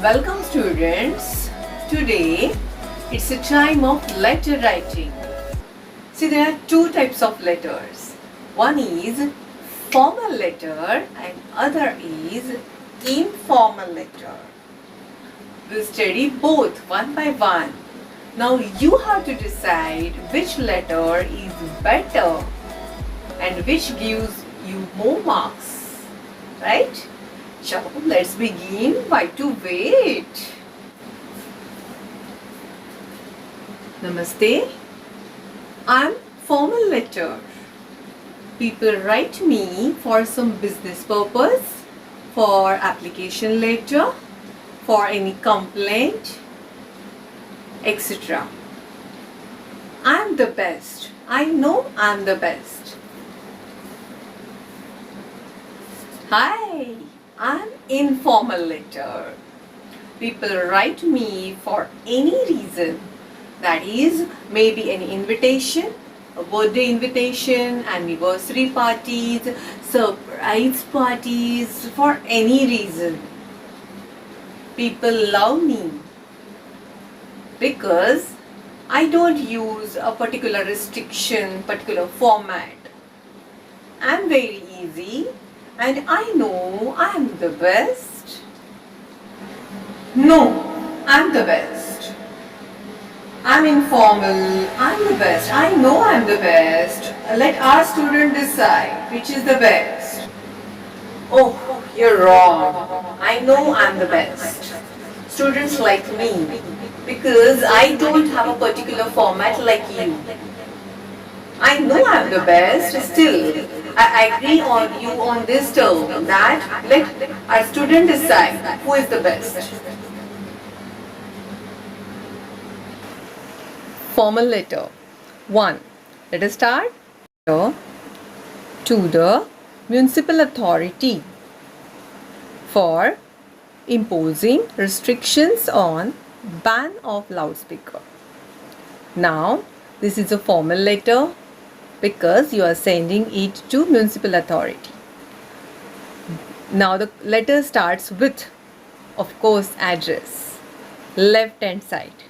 Welcome students. Today it's a time of letter writing. See, there are two types of letters. One is formal letter and other is informal letter. We'll study both one by one. Now you have to decide which letter is better and which gives you more marks. Right? So let's begin. Why to wait? Namaste. I'm formal letter. People write me for some business purpose, for application letter, for any complaint, etc. I'm the best. I know I'm the best. Hi, I'm informal letter. People write me for any reason. That is, maybe an invitation, a birthday invitation, anniversary parties, surprise parties, for any reason. People love me because I don't use a particular restriction, particular format. I'm very easy and I know I'm the best. No, I'm the best. I'm informal, I'm the best. I know I'm the best. Let our student decide which is the best. Oh, you're wrong. I know I'm the best. Students like me because I don't have a particular format like you. I know I'm the best, still I agree on you on this term that let our student decide who is the best. Formal letter 1. Let us start. To the municipal authority for imposing restrictions on ban of loudspeaker. Now this is a formal letter because you are sending it to municipal authority. Now the letter starts with, of course, address, left hand side.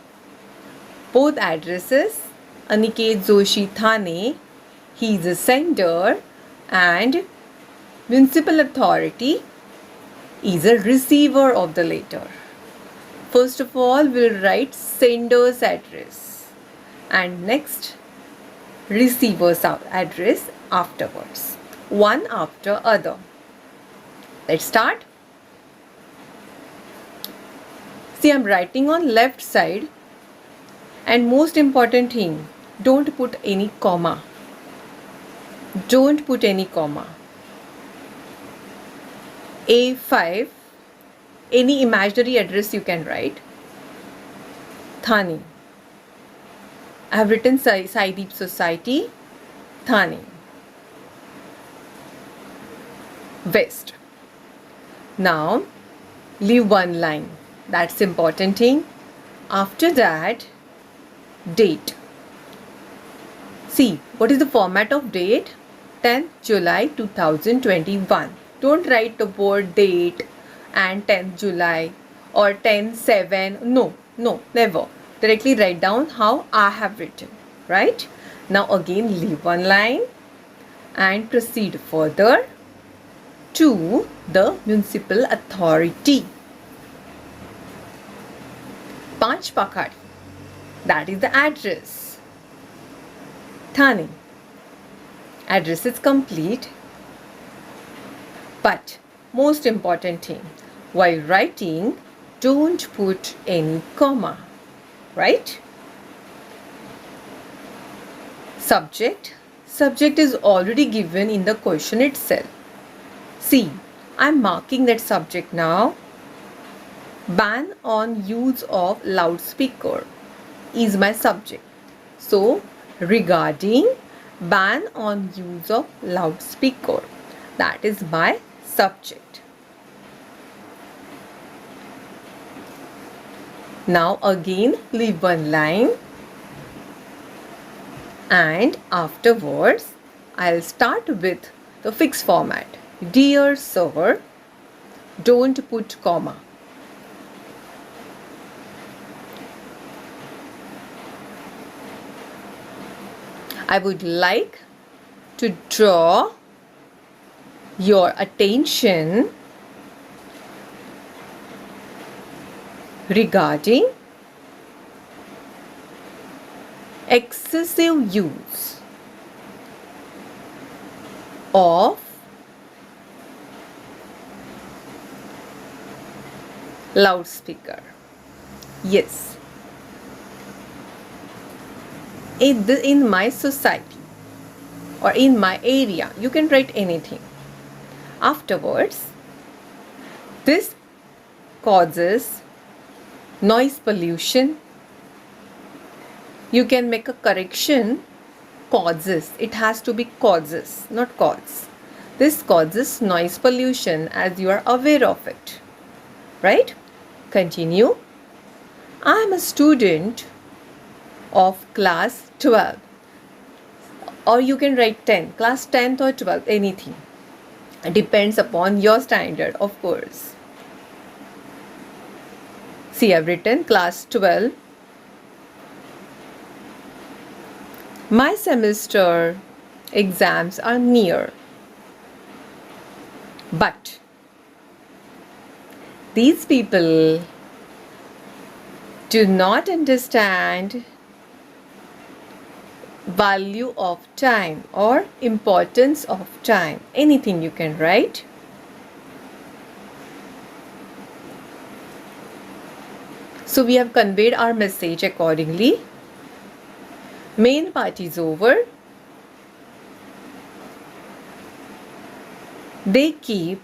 Both addresses, Aniket Joshi Thane, he is a sender, and municipal authority is a receiver of the letter. First of all, we'll write sender's address and next receiver's address afterwards, one after other. Let's start. See, I'm writing on left side, and most important thing, don't put any comma. Don't put any comma. A5, any imaginary address you can write. Thane. I have written Sai Deep Society, Thane. West. Now, leave one line. That's important thing. After that, date. See, what is the format of date? 10th July 2021. Don't write the word date and 10th July or 10/7. No, never. Directly write down how I have written. Right? Now again leave one line and proceed further to the municipal authority. Panch Pakhari. That is the address. Thane. Address is complete. But most important thing, while writing, don't put any comma. Right? Subject. Subject is already given in the question itself. See, I'm marking that subject now. Ban on use of loudspeaker is my subject. So, regarding ban on use of loudspeaker, that is my subject. Now again leave one line and afterwards I'll start with the fixed format. Dear sir, don't put comma. I would like to draw your attention regarding excessive use of loudspeaker. Yes, in my society or in my area, you can write anything. Afterwards, this causes noise pollution. You can make a correction. Causes, it has to be causes, not cause. This causes noise pollution, as you are aware of it, right? Continue. I am a student of class 12, or you can write 10, class 10th or 12th, anything. It depends upon your standard, of course. See, I've written class 12. My semester exams are near, but these people do not understand value of time or importance of time. Anything you can write. So we have conveyed our message accordingly. Main part is over. They keep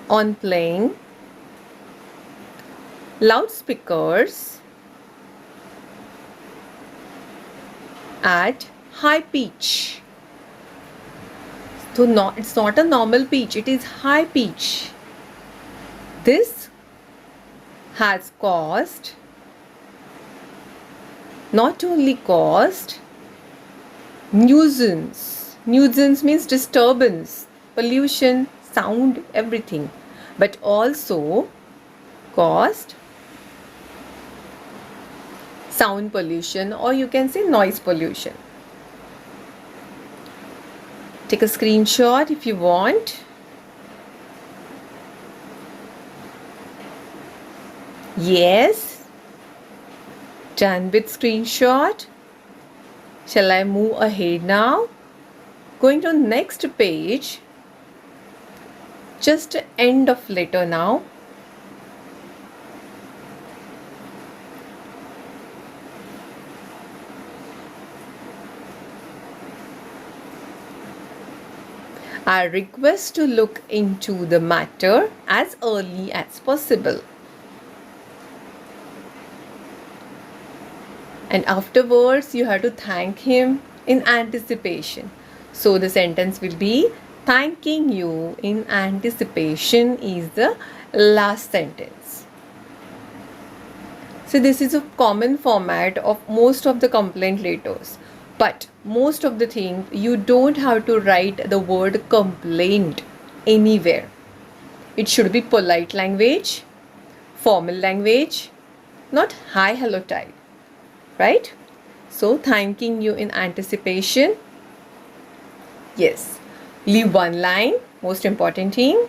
on playing loudspeakers at high pitch. So it's not a normal pitch, it is high pitch. This has caused, not only caused nuisance. Nuisance means disturbance, pollution, sound, everything, but also caused sound pollution, or you can say noise pollution. Take a screenshot if you want. Yes, done with screenshot. Shall I move ahead now? Going to next page. Just end of letter now. I request to look into the matter as early as possible. And afterwards, you have to thank him in anticipation. So the sentence will be, thanking you in anticipation is the last sentence. So this is a common format of most of the complaint letters. But most of the things, you don't have to write the word complaint anywhere. It should be polite language, formal language, not hi, hello type. Right? So thanking you in anticipation. Yes. Leave one line, most important thing.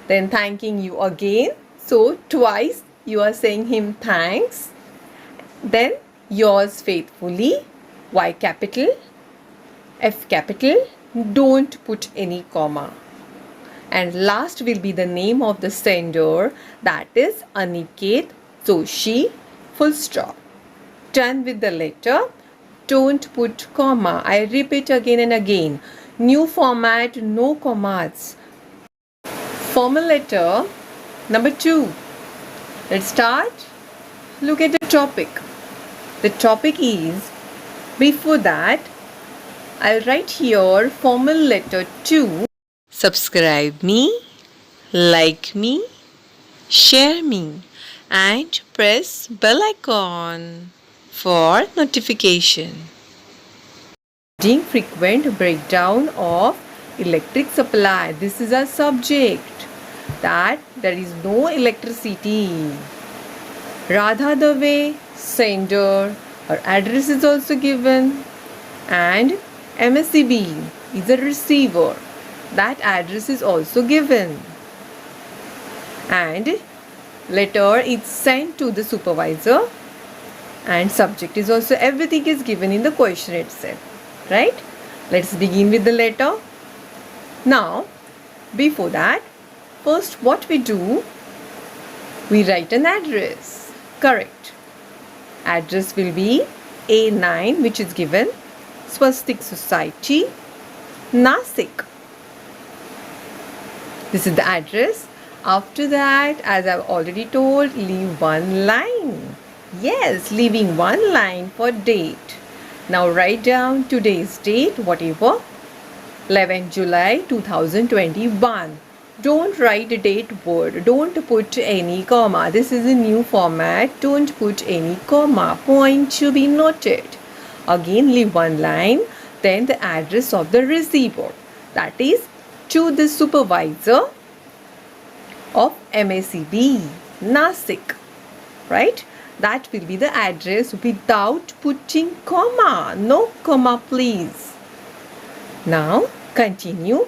Then thanking you again. So twice you are saying him thanks. Then yours faithfully, Y capital, F capital. Don't put any comma. And last will be the name of the sender, that is Aniket Joshi, full stop. Done with the letter. Don't put comma. I repeat again and again. New format, no commas. Formal letter number 2. Let's start. Look at the topic. The topic is, before that, I'll write here formal letter 2. Subscribe me, like me, share me, and press bell icon for notification. Reading frequent breakdown of electric supply. This is a subject that there is no electricity. Radha Dave, sender, Our address is also given, and MSCB is a receiver. That address is also given, and letter is sent to the supervisor, and subject is also, everything is given in the question itself, right? Let's begin with the letter. Now, before that, first what we do, we write an address. Correct. Address will be A9, which is given, Swastik Society, Nasik. This is the address. After that, as I've already told, leave one line. Yes, leaving one line for date. Now write down today's date, whatever, 11 July 2021. Don't write a date word. Don't put any comma. This is a new format. Don't put any comma. Point to be noted. Again, leave one line. Then the address of the receiver. That is to the supervisor of MSCB, Nasik. Right? That will be the address without putting comma. No comma, please. Now, continue.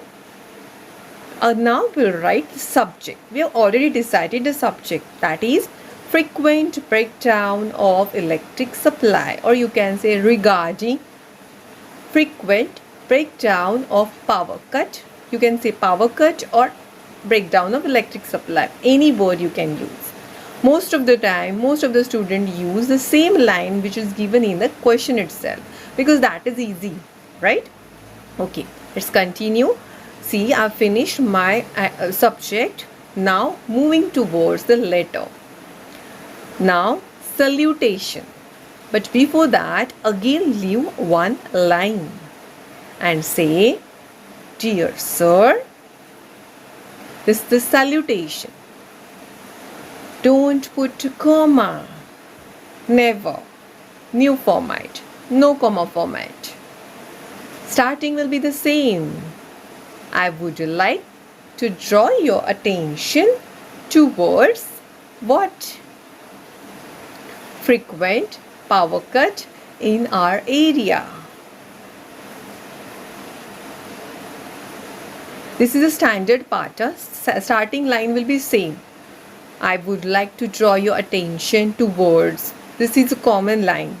Now we'll write the subject. We have already decided the subject, that is frequent breakdown of electric supply, or you can say regarding frequent breakdown of power cut. You can say power cut or breakdown of electric supply. Any word you can use. Most of the time, most of the students use the same line which is given in the question itself, because that is easy, right? Okay, let's continue. See, I've finished my subject. Now moving towards the letter. Now salutation. But before that, again leave one line and say, dear sir. This is the salutation. Don't put comma. Never. New format. No comma format. Starting will be the same. I would like to draw your attention towards what? Frequent power cut in our area. This is a standard pattern. Starting line will be same. I would like to draw your attention towards. This is a common line.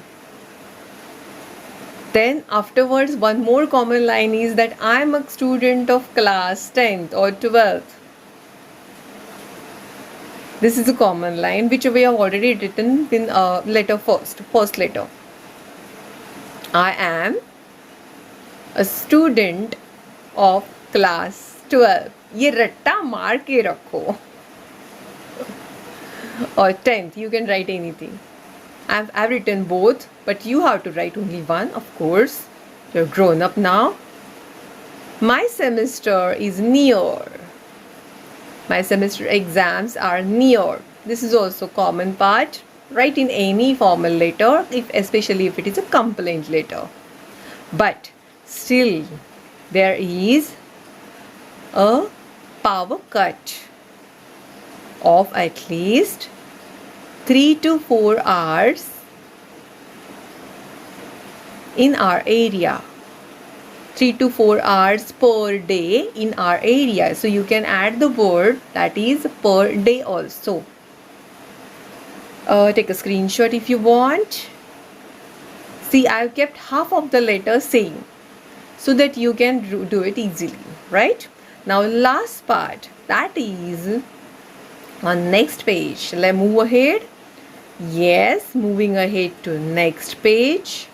Then afterwards, one more common line is that I am a student of class 10th or 12th. This is a common line which we have already written in letter first letter. I am a student of class 12. ये रट्टा मार के रखो. Or 10th, you can write anything. I've written both, but you have to write only one, of course. You're grown up now. My semester is near. My semester exams are near. This is also common part. Write in any formal letter, especially if it is a complaint letter. But still, there is a power cut of at least 3 to 4 hours in our area. 3 to 4 hours per day in our area. So you can add the word that is per day also. Take a screenshot if you want. See, I've kept half of the letter same so that you can do it easily, right? Now last part, that is on next page. Let's move ahead. Yes, moving ahead to next page.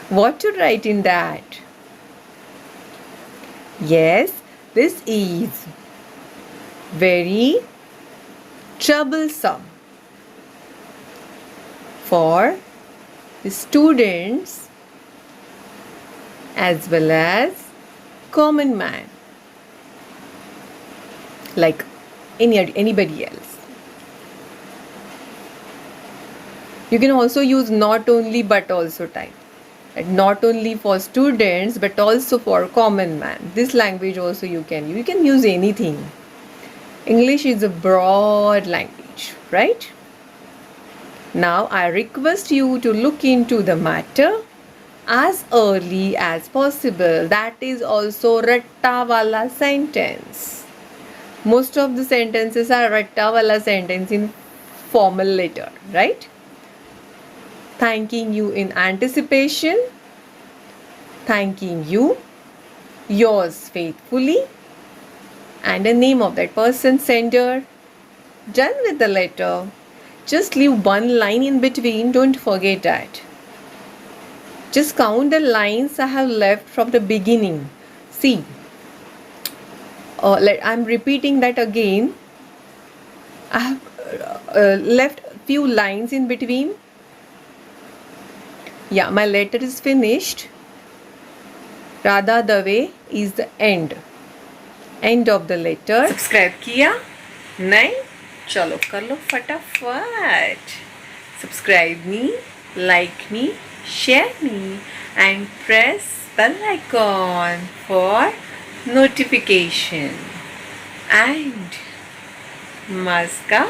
What to write in that? Yes, this is very troublesome for the students as well as common man, like anybody else. You can also use not only but also type. Not only for students but also for common man. This language also you can use. You can use anything. English is a broad language, right? Now I request you to look into the matter as early as possible. That is also ratta wala sentence. Most of the sentences are ratta wala sentence in formal letter, right? Thanking you in anticipation. Thanking you. Yours faithfully. And the name of that person, sender. Done with the letter. Just leave one line in between. Don't forget that. Just count the lines I have left from the beginning. See, I'm repeating that again. I have left few lines in between. Yeah, my letter is finished. Radha Dave is the end. End of the letter. Subscribe किया? नहीं? चलो कर लो फटाफट. Subscribe me, like me, share me, and press bell icon for notification. And Maska